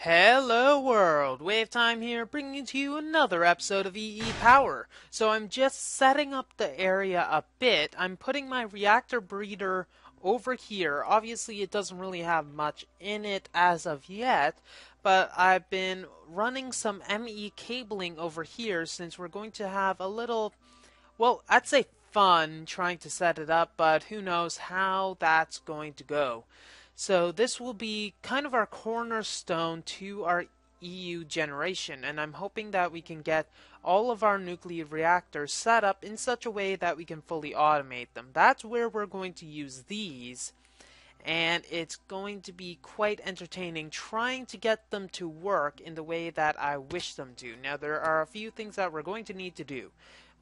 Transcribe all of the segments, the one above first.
Hello world, WayofTime here, bringing to you another episode of EEPower. So I'm just setting up the area a bit. I'm putting my reactor breeder over here. Obviously it doesn't really have much in it as of yet, but I've been running some ME cabling over here since we're going to have a little, well, I'd say fun trying to set it up, but who knows how that's going to go. So this will be kind of our cornerstone to our EU generation, and I'm hoping that we can get all of our nuclear reactors set up in such a way that we can fully automate them. That's where we're going to use these, and it's going to be quite entertaining trying to get them to work in the way that I wish them to. Now, there are a few things that we're going to need to do.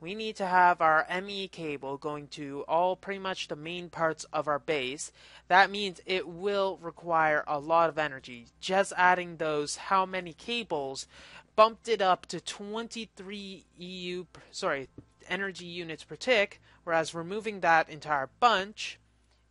We need to have our ME cable going to all pretty much the main parts of our base. That means it will require a lot of energy. Just adding those how many cables bumped it up to 23 energy units per tick, whereas removing that entire bunch,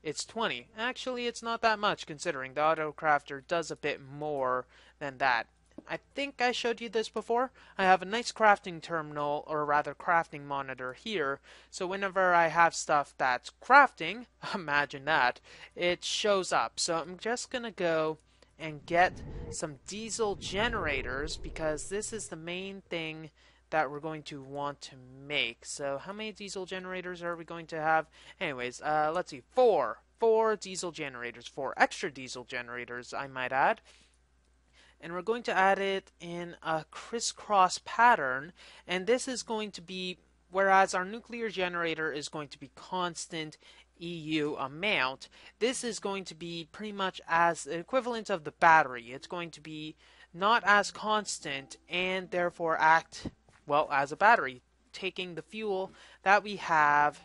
it's 20. Actually, it's not that much considering the autocrafter does a bit more than that. I think I showed you this before. I have a nice crafting terminal, or rather crafting monitor here, so whenever I have stuff that's crafting, imagine that, it shows up. So I'm just gonna go and get some diesel generators because this is the main thing that we're going to want to make. So how many diesel generators are we going to have? Anyways, let's see, four diesel generators, 4 extra diesel generators I might add. And we're going to add it in a crisscross pattern, and this is going to be, whereas our nuclear generator is going to be constant EU amount, this is going to be pretty much as the equivalent of the battery. It's going to be not as constant and therefore act, well, as a battery, taking the fuel that we have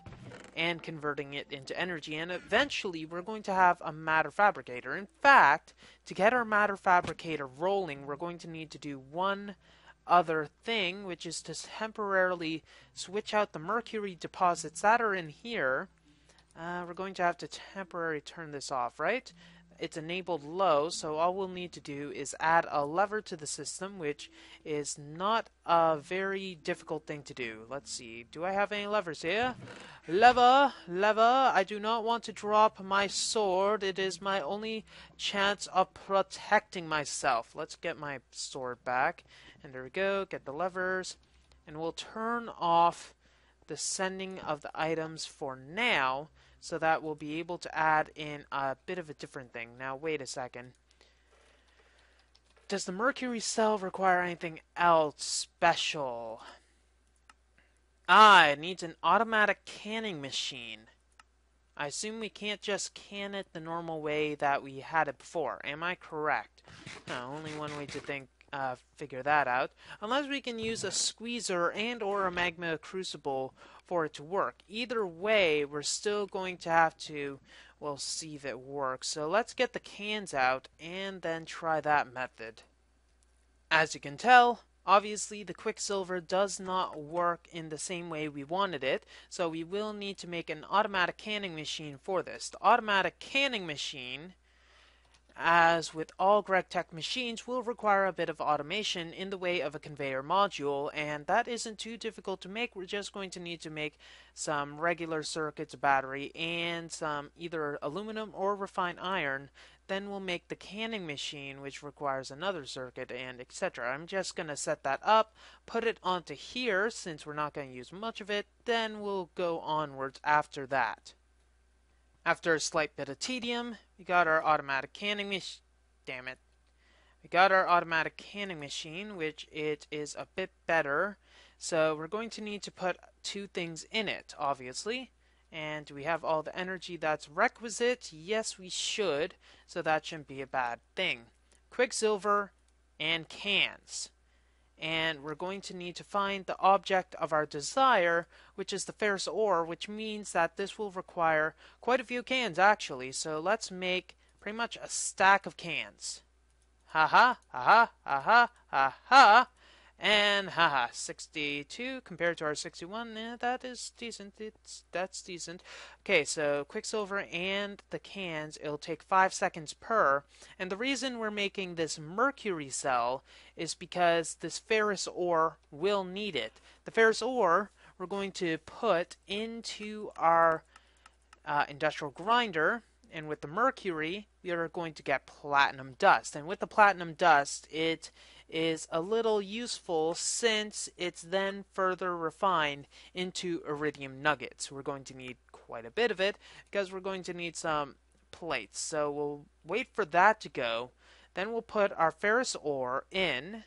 and converting it into energy, and eventually we're going to have a matter fabricator. In fact, to get our matter fabricator rolling, we're going to need to do one other thing, which is to temporarily switch out the mercury deposits that are in here. We're going to have to temporarily turn this off, right? It's enabled low, so all we'll need to do is add a lever to the system, which is not a very difficult thing to do. Let's see, do I have any levers here? Lever, I do not want to drop my sword. It is my only chance of protecting myself. Let's get my sword back, and there we go, get the levers, and we'll turn off the sending of the items for now, so that we'll be able to add in a bit of a different thing. Now, wait a second. Does the mercury cell require anything else special? It needs an automatic canning machine. I assume we can't just can it the normal way that we had it before. Am I correct? No, only one way to figure that out. Unless we can use a squeezer and or a magma crucible for it to work. Either way, we're still going to have to, well, see if it works. So let's get the cans out and then try that method. As you can tell, obviously the Quicksilver does not work in the same way we wanted it, so we will need to make an automatic canning machine for this. The automatic canning machine, as with all GregTech machines, will require a bit of automation in the way of a conveyor module, and that isn't too difficult to make. We're just going to need to make some regular circuits, a battery, and some either aluminum or refined iron. Then we'll make the canning machine, which requires another circuit, and etc. I'm just going to set that up, put it onto here since we're not going to use much of it, then we'll go onwards after that. After a slight bit of tedium, we got our automatic canning machine. Damn it. We got our automatic canning machine, which it is a bit better. So we're going to need to put 2 things in it, obviously. And do we have all the energy that's requisite? Yes, we should. So that shouldn't be a bad thing. Quicksilver and cans. And we're going to need to find the object of our desire, which is the ferrous ore, which means that this will require quite a few cans, actually. So let's make pretty much a stack of cans. Ha ha, ha ha, ha ha, ha ha. And haha, 62 compared to our 61, that is decent. That's decent. Okay, so Quicksilver and the cans, it'll take 5 seconds per. And the reason we're making this mercury cell is because this ferrous ore will need it. The ferrous ore we're going to put into our industrial grinder, and with the mercury, we are going to get platinum dust. And with the platinum dust, it is a little useful since it's then further refined into iridium nuggets. We're going to need quite a bit of it because we're going to need some plates. So we'll wait for that to go. Then we'll put our ferrous ore in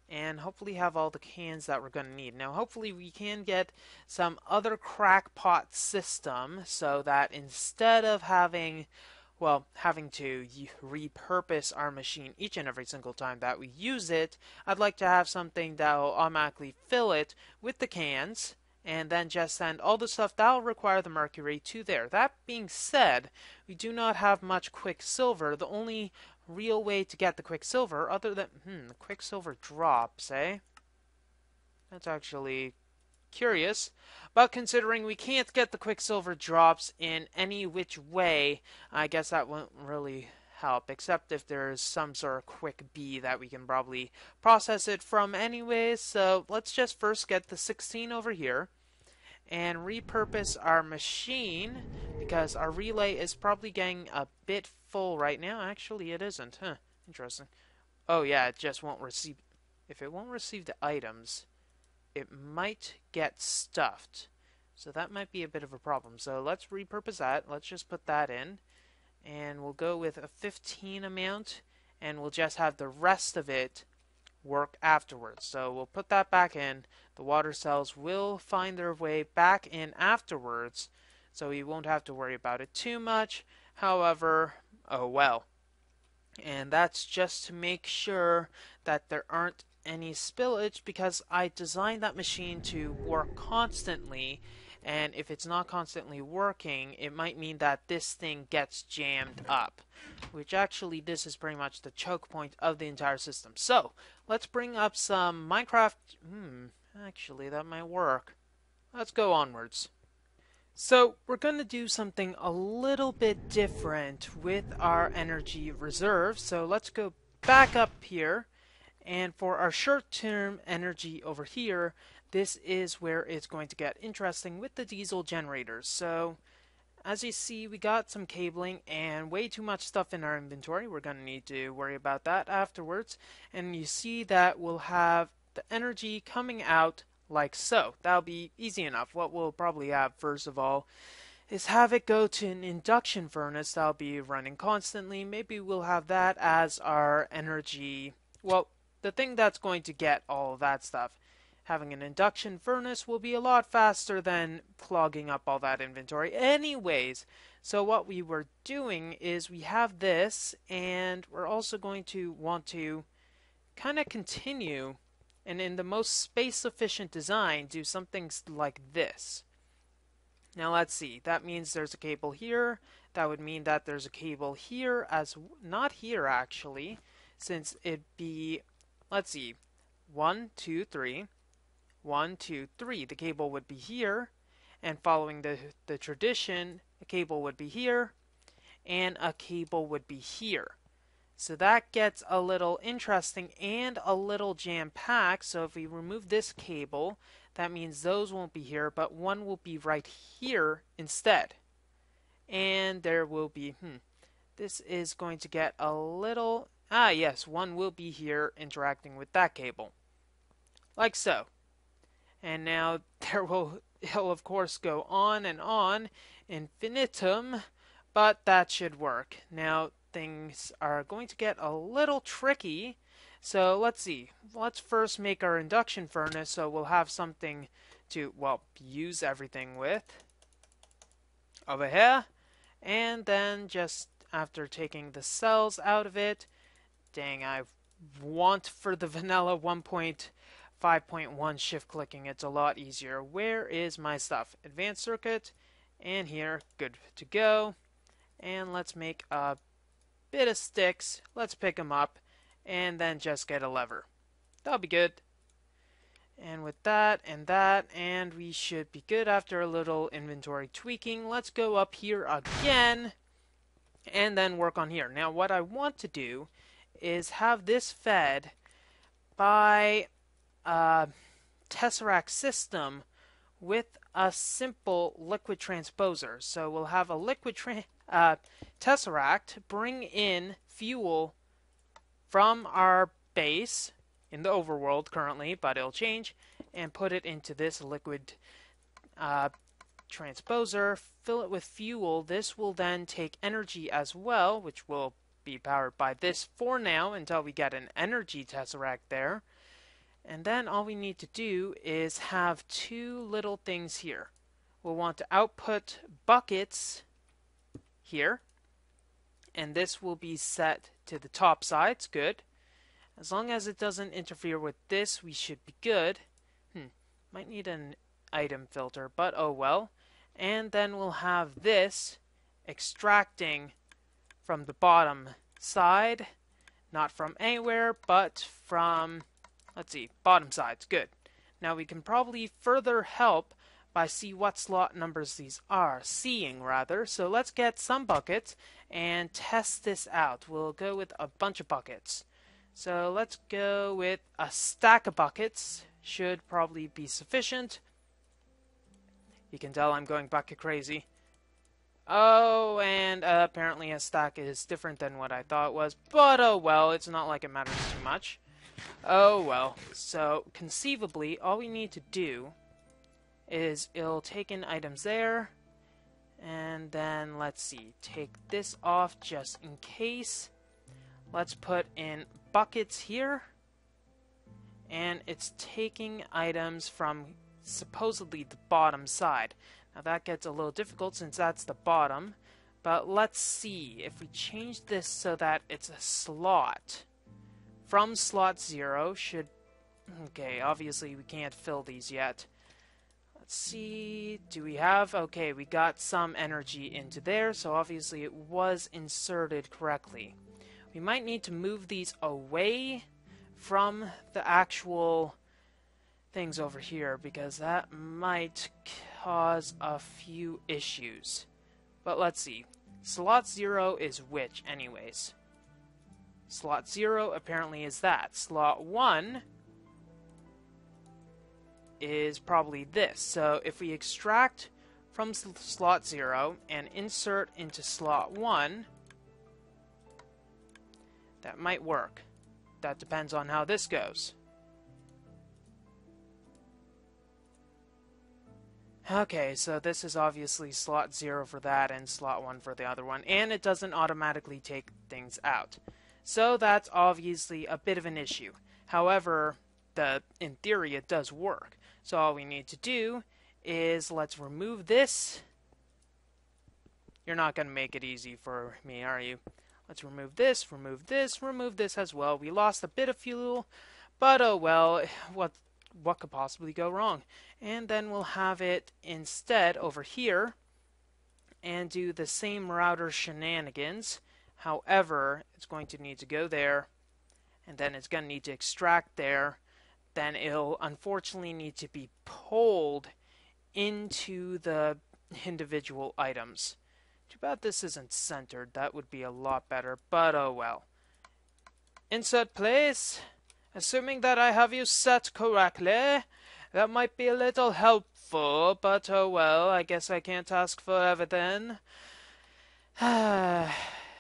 and hopefully have all the cans that we're going to need. Now, hopefully we can get some other crackpot system so that instead of having to repurpose our machine each and every single time that we use it, I'd like to have something that will automatically fill it with the cans and then just send all the stuff that will require the mercury to there. That being said, we do not have much quicksilver. The only real way to get the quicksilver, other than the quicksilver drops, eh? That's actually curious. But considering we can't get the quicksilver drops in any which way, I guess that won't really help, except if there's some sort of quick B that we can probably process it from anyways. So let's just first get the 16 over here and repurpose our machine because our relay is probably getting a bit full right now. Actually, it isn't. Huh. Interesting. Oh, yeah, it just won't receive... If it won't receive the items, it might get stuffed. So that might be a bit of a problem. So let's repurpose that. Let's just put that in. And we'll go with a 15 amount. And we'll just have the rest of it work afterwards. So we'll put that back in. The water cells will find their way back in afterwards, so we won't have to worry about it too much. However, oh well. And that's just to make sure that there aren't any spillage because I designed that machine to work constantly, and if it's not constantly working, it might mean that this thing gets jammed up, which actually this is pretty much the choke point of the entire system. So let's bring up some Minecraft. Actually, that might work. Let's go onwards. So we're going to do something a little bit different with our energy reserve. So let's go back up here. And for our short-term energy over here, this is where it's going to get interesting with the diesel generators. So as you see, we got some cabling and way too much stuff in our inventory. We're going to need to worry about that afterwards. And you see that we'll have the energy coming out like so. That'll be easy enough. What we'll probably have first of all is have it go to an induction furnace that'll be running constantly. Maybe we'll have that as our energy, well, the thing that's going to get all of that stuff. Having an induction furnace will be a lot faster than clogging up all that inventory anyways. So what we were doing is we have this, and we're also going to want to kind of continue, and in the most space efficient design, do something like this. Now let's see, that means there's a cable here. That would mean that there's a cable here as, not here actually, since it'd be, let's see, 1, 2, 3. 1, 2, 3. The cable would be here, and following the tradition, a cable would be here, and a cable would be here. So that gets a little interesting and a little jam-packed. So if we remove this cable, that means those won't be here, but one will be right here instead. And there will be, this is going to get a little, yes, one will be here interacting with that cable. Like so. And now it'll of course go on infinitum, but that should work. Now things are going to get a little tricky, so let's see. Let's first make our induction furnace so we'll have something to, well, use everything with over here. And then just after taking the cells out of it, dang, I want for the vanilla 1.5.1 shift clicking. It's a lot easier. Where is my stuff? Advanced circuit, and here, good to go. And let's make a bit of sticks. Let's pick them up, and then just get a lever. That'll be good. And with that, and we should be good after a little inventory tweaking. Let's go up here again, and then work on here. Now, what I want to do is have this fed by a Tesseract system with a simple liquid transposer. So we'll have a liquid Tesseract bring in fuel from our base in the overworld currently, but it'll change, and put it into this liquid transposer, fill it with fuel. This will then take energy as well, which will be powered by this for now until we get an energy Tesseract there. And then all we need to do is have two little things here. We'll want to output buckets here, and this will be set to the top sides. Good. As long as it doesn't interfere with this, we should be good. Might need an item filter, but oh well. And then we'll have this extracting from the bottom side, not from anywhere, but from, let's see, bottom sides. Good. Now we can probably further help by see what slot numbers these are, seeing rather. So let's get some buckets and test this out. We'll go with a bunch of buckets. So let's go with a stack of buckets. Should probably be sufficient. You can tell I'm going bucket crazy. Oh, and apparently a stack is different than what I thought it was. But oh well, it's not like it matters too much. Oh well. So conceivably, all we need to do is it'll take in items there. And then let's see. Take this off just in case. Let's put in buckets here, and it's taking items from supposedly the bottom side. Now that gets a little difficult since that's the bottom, but let's see if we change this so that it's a slot. From slot 0 should... Okay, obviously we can't fill these yet. Let's see, do we have... Okay, we got some energy into there, so obviously it was inserted correctly. We might need to move these away from the actual things over here, because that might cause a few issues. But let's see. Slot 0 is which, anyways? Slot 0 apparently is that. Slot 1 is probably this. So if we extract from slot 0 and insert into slot 1, that might work. That depends on how this goes. Okay, so this is obviously slot 0 for that and slot 1 for the other one, and it doesn't automatically take things out. So that's obviously a bit of an issue. However, in theory it does work. So all we need to do is let's remove this. You're not going to make it easy for me, are you? Let's remove this, remove this, remove this as well. We lost a bit of fuel, but oh well, what could possibly go wrong? And then we'll have it instead over here and do the same router shenanigans. However, it's going to need to go there, and then it's going to need to extract there. Then it'll unfortunately need to be pulled into the individual items. Too bad this isn't centered. That would be a lot better, but oh well. Insert place. Assuming that I have you set correctly, that might be a little helpful, but oh well, I guess I can't ask for everything.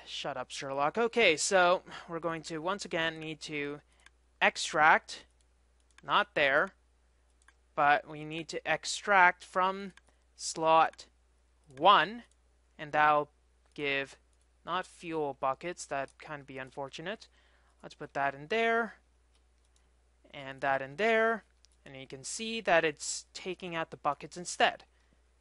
Shut up, Sherlock. Okay, so we're going to once again need to extract, not there, but we need to extract from slot 1, and that'll give not fuel buckets. That kind of be unfortunate. Let's put that in there, and that in there, and you can see that it's taking out the buckets instead.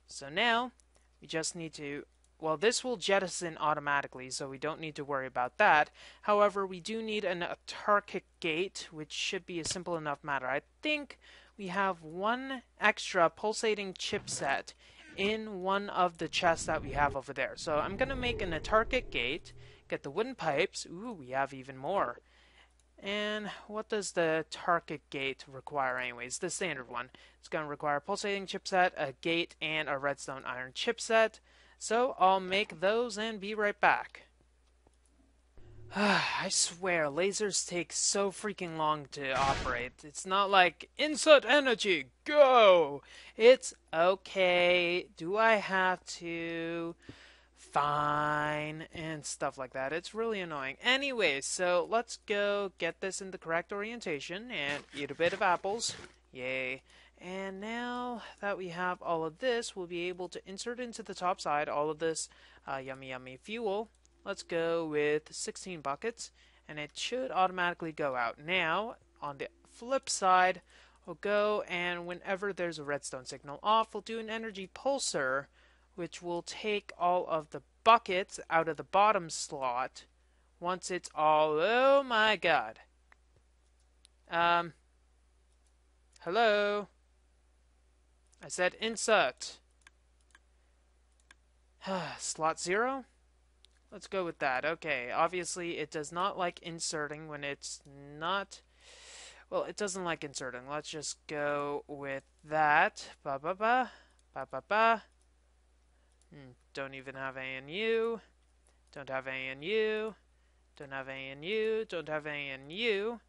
So now we just need to, well, this will jettison automatically, so we don't need to worry about that. However, we do need an autarkic gate, which should be a simple enough matter. I think we have one extra pulsating chipset in one of the chests that we have over there. So I'm going to make an autarkic gate, get the wooden pipes. Ooh, we have even more. And what does the target gate require anyways? The standard one. It's going to require a pulsating chipset, a gate, and a redstone iron chipset. So I'll make those and be right back. I swear, lasers take so freaking long to operate. It's not like, insert energy, go! It's, okay, do I have to? Fine, and stuff like that. It's really annoying. Anyways, so let's go get this in the correct orientation and eat a bit of apples. Yay. And now that we have all of this, we'll be able to insert into the top side all of this yummy yummy fuel. Let's go with 16 buckets, and it should automatically go out. Now, on the flip side, we'll go, and whenever there's a redstone signal off, we'll do an energy pulsar, which will take all of the buckets out of the bottom slot once it's all... Oh my god. Hello? I said insert. Slot 0? Let's go with that. Okay, obviously it does not like inserting when it's not... Well, it doesn't like inserting. Let's just go with that. Ba ba ba. Ba ba ba. Don't even have ANU. Don't have ANU. Don't have ANU. Don't have ANU.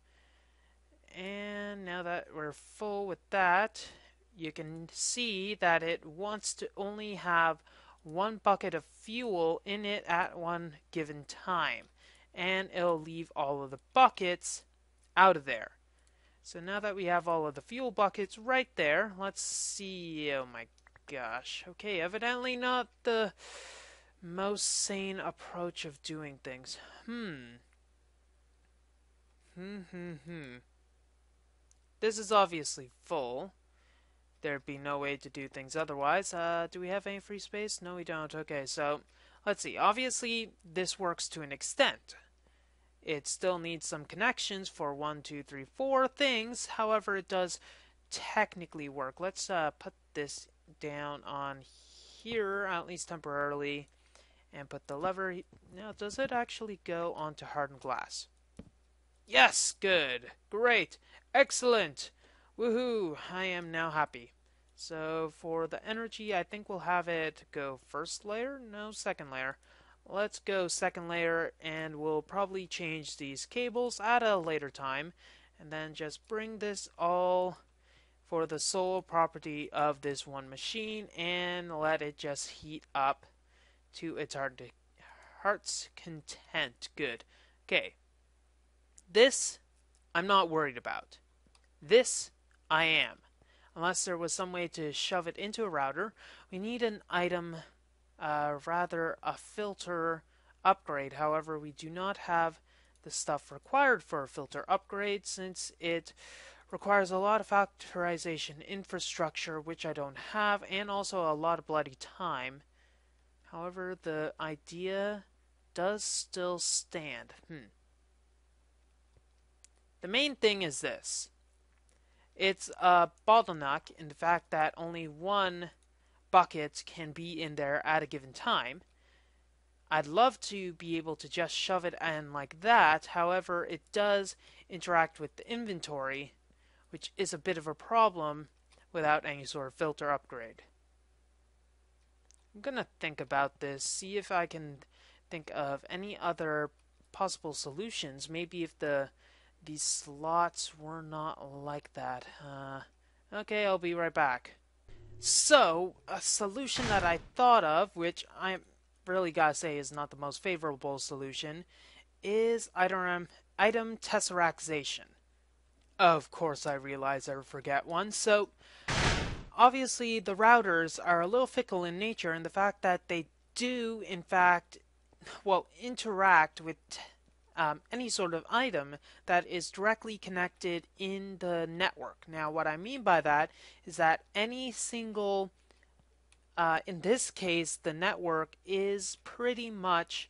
And now that we're full with that, you can see that it wants to only have one bucket of fuel in it at one given time. And it'll leave all of the buckets out of there. So now that we have all of the fuel buckets right there, let's see. Oh my gosh. Okay, evidently not the most sane approach of doing things. This is obviously full. There'd be no way to do things otherwise. Do we have any free space? No, we don't. Okay, so let's see. Obviously, this works to an extent. It still needs some connections for 1, 2, 3, 4 things. However, it does technically work. Let's put this down on here, at least temporarily, and put the lever. Now, does it actually go onto hardened glass? Yes, good, great, excellent, woohoo! I am now happy. So for the energy, I think we'll have it go first layer, no, second layer. Let's go second layer, and we'll probably change these cables at a later time, and then just bring this all for the sole property of this one machine, and let it just heat up to its heart's content. Good. Okay. This, I'm not worried about. This, I am. Unless there was some way to shove it into a router, we need an item, rather a filter upgrade. However, we do not have the stuff required for a filter upgrade, since it requires a lot of factorization infrastructure, which I don't have, and also a lot of bloody time. However, the idea does still stand. The main thing is this. It's a bottleneck in the fact that only one bucket can be in there at a given time. I'd love to be able to just shove it in like that. However, it does interact with the inventory, which is a bit of a problem without any sort of filter upgrade. I'm gonna think about this, see if I can think of any other possible solutions. Maybe if these slots were not like that. Okay, I'll be right back. So, a solution that I thought of, which I really gotta say is not the most favorable solution, is item tesseractization. Of course, I realize I forget one. So, obviously, the routers are a little fickle in nature in the fact that they do, in fact, well, interact with any sort of item that is directly connected in the network. Now, what I mean by that is that any single, in this case, the network is pretty much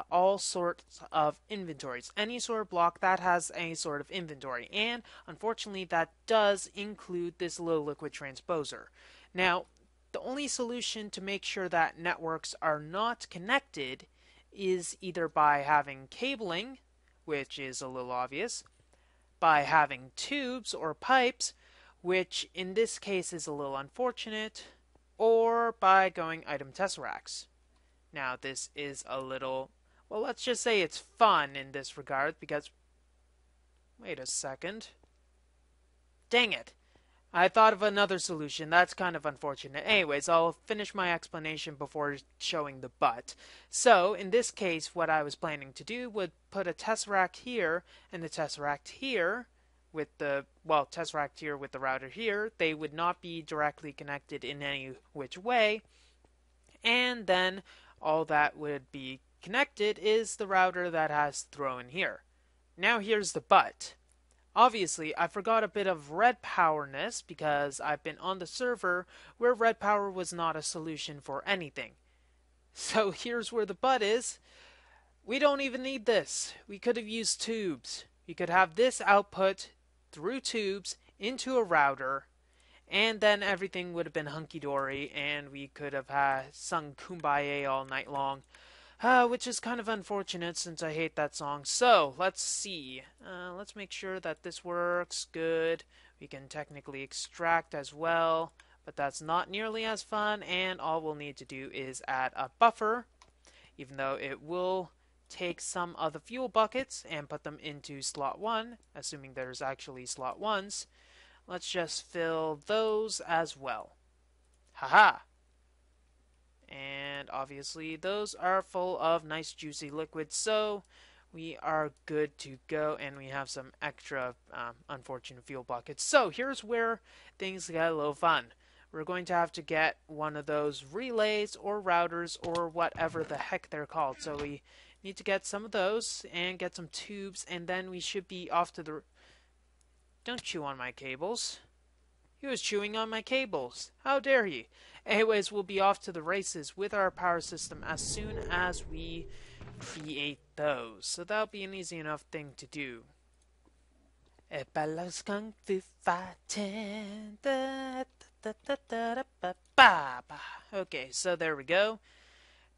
all sorts of inventories. Any sort of block that has any sort of inventory. And unfortunately, that does include this low liquid transposer. Now, the only solution to make sure that networks are not connected is either by having cabling, which is a little obvious, by having tubes or pipes, which in this case is a little unfortunate, or by going item tesseracts. Now, this is a little, well, let's just say it's fun in this regard because, wait a second. Dang it. I thought of another solution. That's kind of unfortunate. Anyways, I'll finish my explanation before showing the but. So, in this case, what I was planning to do would put a tesseract here and the tesseract here with the, well, tesseract here with the router here. They would not be directly connected in any which way. And then all that would be connected is the router that has throw in here. Now here's the but. Obviously, I forgot a bit of red powerness because I've been on the server where red power was not a solution for anything. So here's where the but is. We don't even need this. We could have used tubes. We could have this output through tubes into a router, and then everything would have been hunky-dory, and we could have sung Kumbaya all night long. Which is kind of unfortunate since I hate that song. So, let's see. Let's make sure that this works good. We can technically extract as well, but that's not nearly as fun, and all we'll need to do is add a buffer, even though it will take some of the fuel buckets and put them into slot 1, assuming there's actually slot 1s. Let's just fill those as well. Haha! And obviously those are full of nice juicy liquids, so we are good to go, and we have some extra unfortunate fuel buckets. So here's where things get a little fun. We're going to have to get one of those relays or routers or whatever the heck they're called. So we need to get some of those and get some tubes, and then we should be off to the... Don't chew on my cables. He was chewing on my cables. How dare he? Anyways, we'll be off to the races with our power system as soon as we create those. So that'll be an easy enough thing to do. Kung Fu fighting. Okay, so there we go.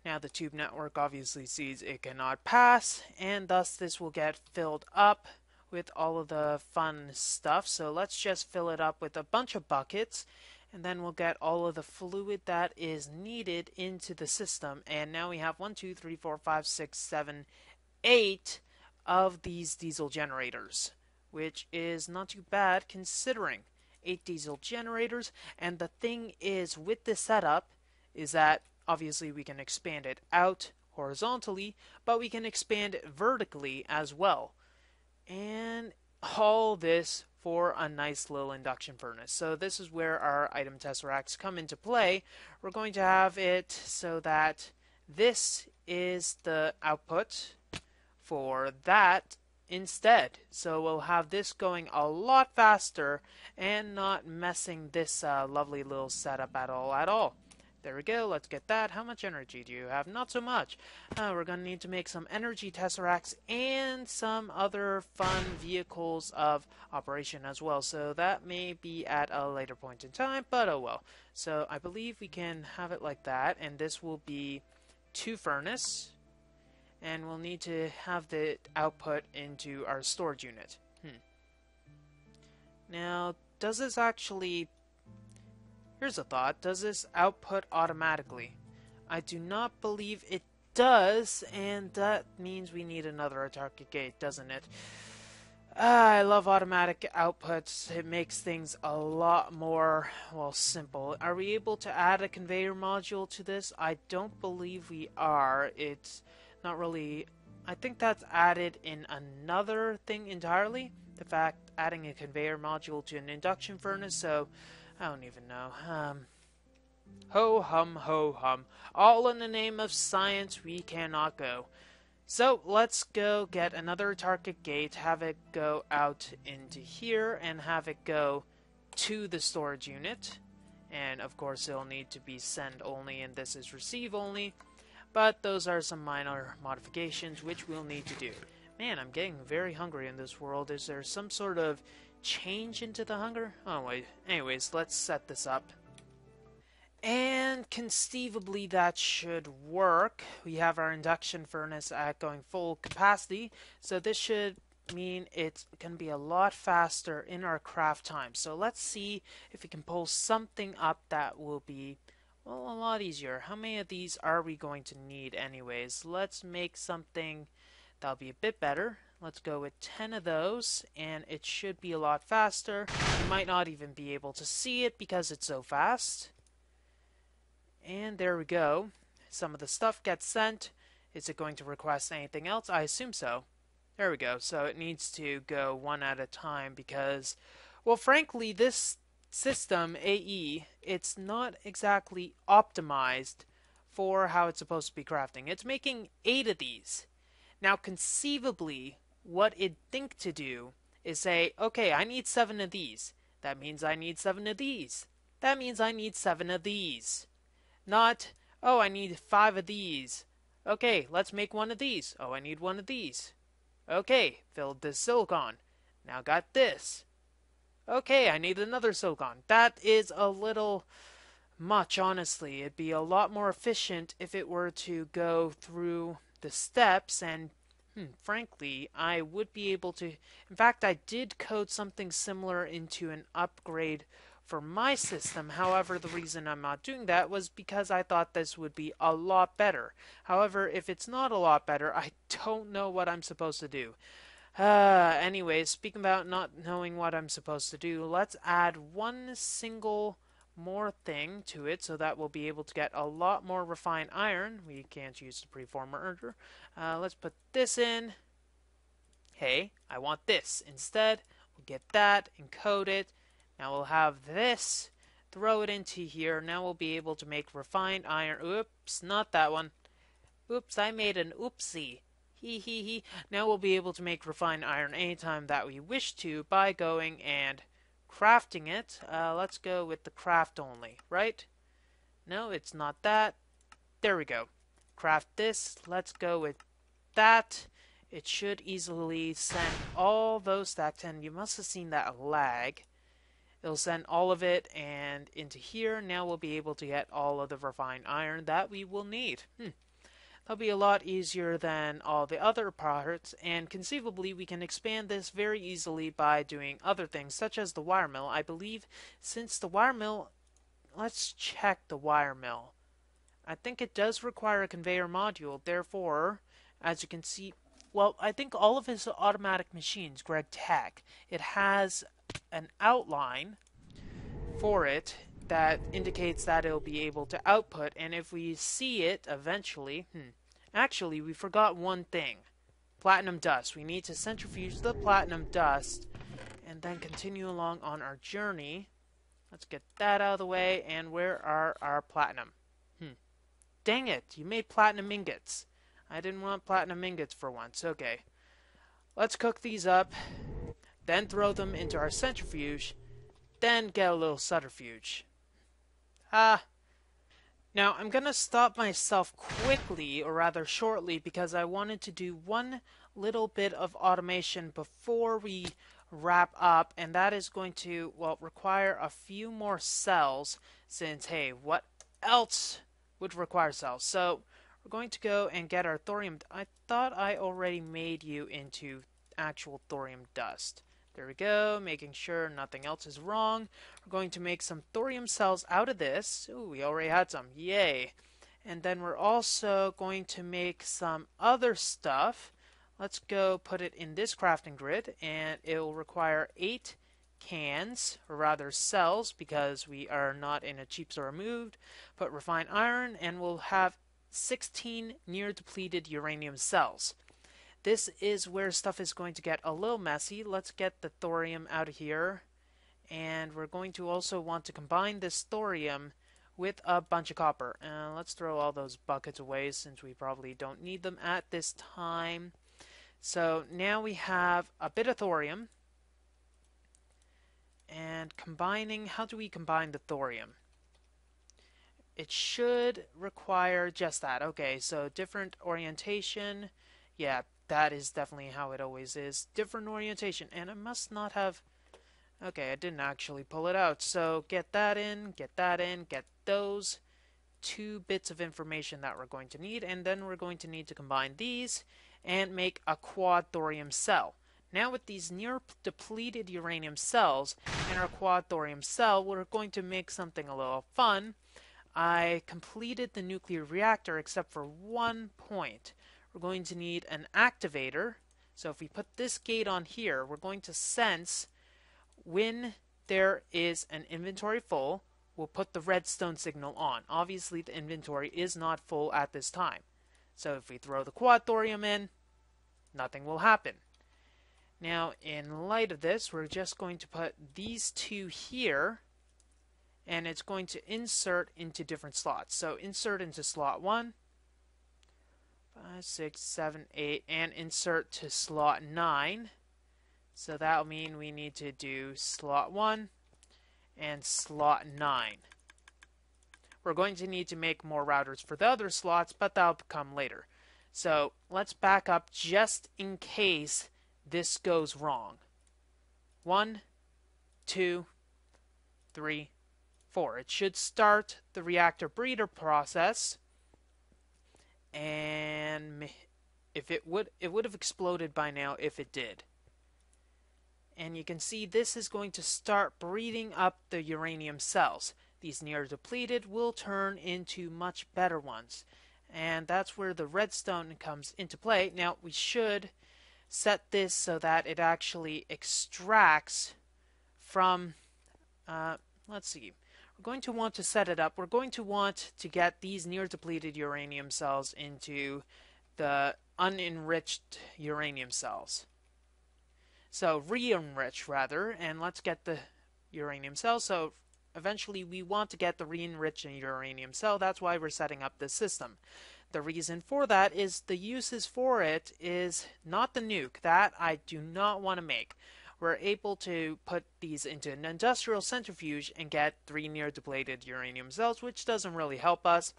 Now the tube network obviously sees it cannot pass, and thus this will get filled up with all of the fun stuff. So let's just fill it up with a bunch of buckets, and then we'll get all of the fluid that is needed into the system. And now we have 1, 2, 3, 4, 5, 6, 7, 8 of these diesel generators, which is not too bad considering. 8 diesel generators, and the thing is with this setup is that obviously we can expand it out horizontally, but we can expand it vertically as well. And all this for a nice little induction furnace. So this is where our item tesseracts come into play. We're going to have it so that this is the output for that instead. So we'll have this going a lot faster and not messing this lovely little setup at all. There we go, let's get that. How much energy do you have? Not so much. We're going to need to make some energy tesseracts and some other fun vehicles of operation as well. So that may be at a later point in time, but oh well. So I believe we can have it like that, and this will be 2 furnace. And we'll need to have the output into our storage unit. Now, does this actually... Here's a thought. Does this output automatically? I do not believe it does, and that means we need another autarkic gate, doesn't it? I love automatic outputs. It makes things a lot more, well, simple. Are we able to add a conveyor module to this? I don't believe we are. It's not really... I think that's added in another thing entirely. The fact adding a conveyor module to an induction furnace, so... I don't even know. Ho hum, ho hum. All in the name of science, we cannot go. So, let's go get another autarkic gate, have it go out into here, and have it go to the storage unit. And, of course, it'll need to be send only, and this is receive only. But those are some minor modifications, which we'll need to do. Man, I'm getting very hungry in this world. Is there some sort of change into the hunger? Oh wait, anyways, let's set this up. And conceivably that should work. We have our induction furnace at going full capacity, so this should mean it's going to be a lot faster in our craft time. So let's see if we can pull something up that will be, well, a lot easier. How many of these are we going to need anyways? Let's make something that'll be a bit better. Let's go with 10 of those, and it should be a lot faster. You might not even be able to see it because it's so fast. And there we go. Some of the stuff gets sent. Is it going to request anything else? I assume so. There we go. So it needs to go one at a time because, well, frankly, this system, AE, it's not exactly optimized for how it's supposed to be crafting. It's making 8 of these. Now, conceivably, what it'd think to do is say, okay, I need 7 of these. That means I need 7 of these. That means I need 7 of these. Not, oh, I need 5 of these. Okay, let's make 1 of these. Oh, I need 1 of these. Okay, filled this silicon. Now got this. Okay, I need another silicon. That is a little much, honestly. It'd be a lot more efficient if it were to go through the steps and frankly, I would be able to. In fact, I did code something similar into an upgrade for my system. However, the reason I'm not doing that was because I thought this would be a lot better. However, if it's not a lot better, I don't know what I'm supposed to do. Anyways, speaking about not knowing what I'm supposed to do, let's add one single more thing to it so that we'll be able to get a lot more refined iron. We can't use the preformer. Let's put this in. Hey, I want this. Instead, we'll get that, encode it. Now we'll have this, throw it into here. Now we'll be able to make refined iron. Oops, not that one. Oops, I made an oopsie. Hee hee hee. Now we'll be able to make refined iron anytime that we wish to by going and crafting it. Let's go with the craft only, right? No, it's not that. There we go. Craft this. Let's go with that. It should easily send all those stacks, and you must have seen that lag. It'll send all of it and into here. Now we'll be able to get all of the refined iron that we will need. That'll be a lot easier than all the other parts, and conceivably we can expand this very easily by doing other things, such as the wire mill. I believe since the wire mill, let's check the wire mill. I think it does require a conveyor module, therefore, as you can see, well, I think all of his automatic machines, Greg Tech, it has an outline for it that indicates that it'll be able to output, and if we see it eventually, actually, we forgot one thing. Platinum dust. We need to centrifuge the platinum dust and then continue along on our journey. Let's get that out of the way, and where are our platinum? Dang it, you made platinum ingots. I didn't want platinum ingots for once. Okay. Let's cook these up, then throw them into our centrifuge, then get a little subterfuge. Now, I'm going to stop myself quickly, or rather shortly, because I wanted to do one little bit of automation before we wrap up, and that is going to, well, require a few more cells, since, hey, what else would require cells? So, we're going to go and get our thorium. I thought I already made you into actual thorium dust. There we go, making sure nothing else is wrong. We're going to make some thorium cells out of this. Ooh, we already had some. Yay. And then we're also going to make some other stuff. Let's go put it in this crafting grid, and it will require 8 cans, or rather cells, because we are not in a cheap store mood. Put refined iron, and we'll have 16 near depleted uranium cells. This is where stuff is going to get a little messy. Let's get the thorium out of here. And we're going to also want to combine this thorium with a bunch of copper. Let's throw all those buckets away since we probably don't need them at this time. So now we have a bit of thorium. And combining, how do we combine the thorium? It should require just that. Okay, so different orientation. Yeah, that is definitely how it always is. Different orientation. And I must not have... Okay, I didn't actually pull it out. So get that in, get those two bits of information that we're going to need, and then we're going to need to combine these and make a quad thorium cell. Now with these near depleted uranium cells and our quad thorium cell, we're going to make something a little fun. I completed the nuclear reactor except for one point. We're going to need an activator. So if we put this gate on here, we're going to sense when there is an inventory full, we'll put the redstone signal on. Obviously the inventory is not full at this time. So if we throw the quad thorium in, nothing will happen. Now in light of this, we're just going to put these two here, and it's going to insert into different slots. So insert into slot 1, 5, 6, 7, 8, and insert to slot 9. So that'll mean we need to do slot 1 and slot 9. We're going to need to make more routers for the other slots, but that'll come later. So let's back up just in case this goes wrong. 1, 2, 3, 4. It should start the reactor breeder process, and if it would have exploded by now if it did. And you can see this is going to start breeding up the uranium cells. These near depleted will turn into much better ones. And that's where the redstone comes into play. Now we should set this so that it actually extracts from, let's see, we're going to want to set it up. We're going to want to get these near depleted uranium cells into the unenriched uranium cells. So re-enrich rather, and let's get the uranium cell. So eventually we want to get the re-enriched uranium cell. That's why we're setting up this system. The reason for that is the uses for it is not the nuke. That I do not want to make. We're able to put these into an industrial centrifuge and get 3 near depleted uranium cells, which doesn't really help us.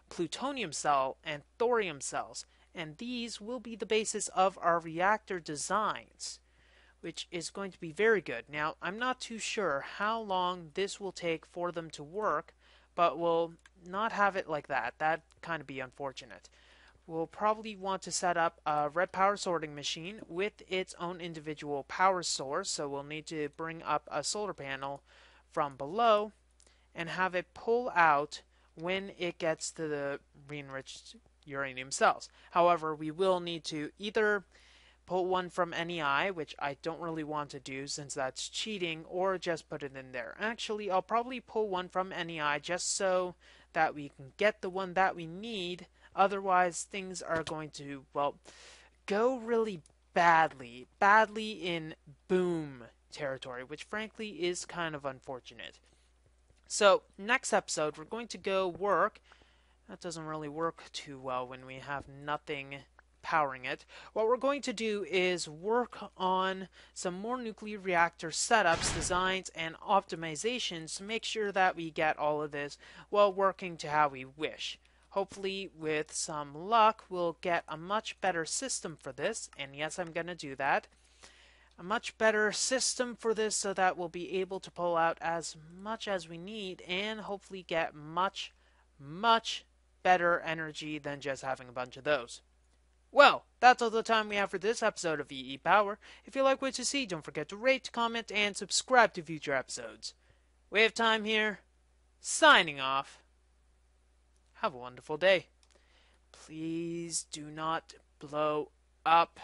Plutonium cell and thorium cells. And these will be the basis of our reactor designs, which is going to be very good. Now, I'm not too sure how long this will take for them to work, but we'll not have it like that. That'd kind of be unfortunate. We'll probably want to set up a red power sorting machine with its own individual power source, so we'll need to bring up a solar panel from below and have it pull out when it gets to the re-enriched uranium cells. However, we will need to either pull one from NEI, which I don't really want to do since that's cheating, or just put it in there. Actually, I'll probably pull one from NEI just so that we can get the one that we need. Otherwise, things are going to, well, go really badly in boom territory, which frankly is kind of unfortunate. So, next episode, we're going to go work. That doesn't really work too well when we have nothing powering it. What we're going to do is work on some more nuclear reactor setups, designs, and optimizations to make sure that we get all of this while working to how we wish. Hopefully, with some luck, we'll get a much better system for this, and yes, I'm going to do that. A much better system for this so that we'll be able to pull out as much as we need and hopefully get much, much better energy than just having a bunch of those. Well, that's all the time we have for this episode of EEPower. If you like what you see, don't forget to rate, comment, and subscribe to future episodes. WayofTime here, signing off. Have a wonderful day. Please do not blow up.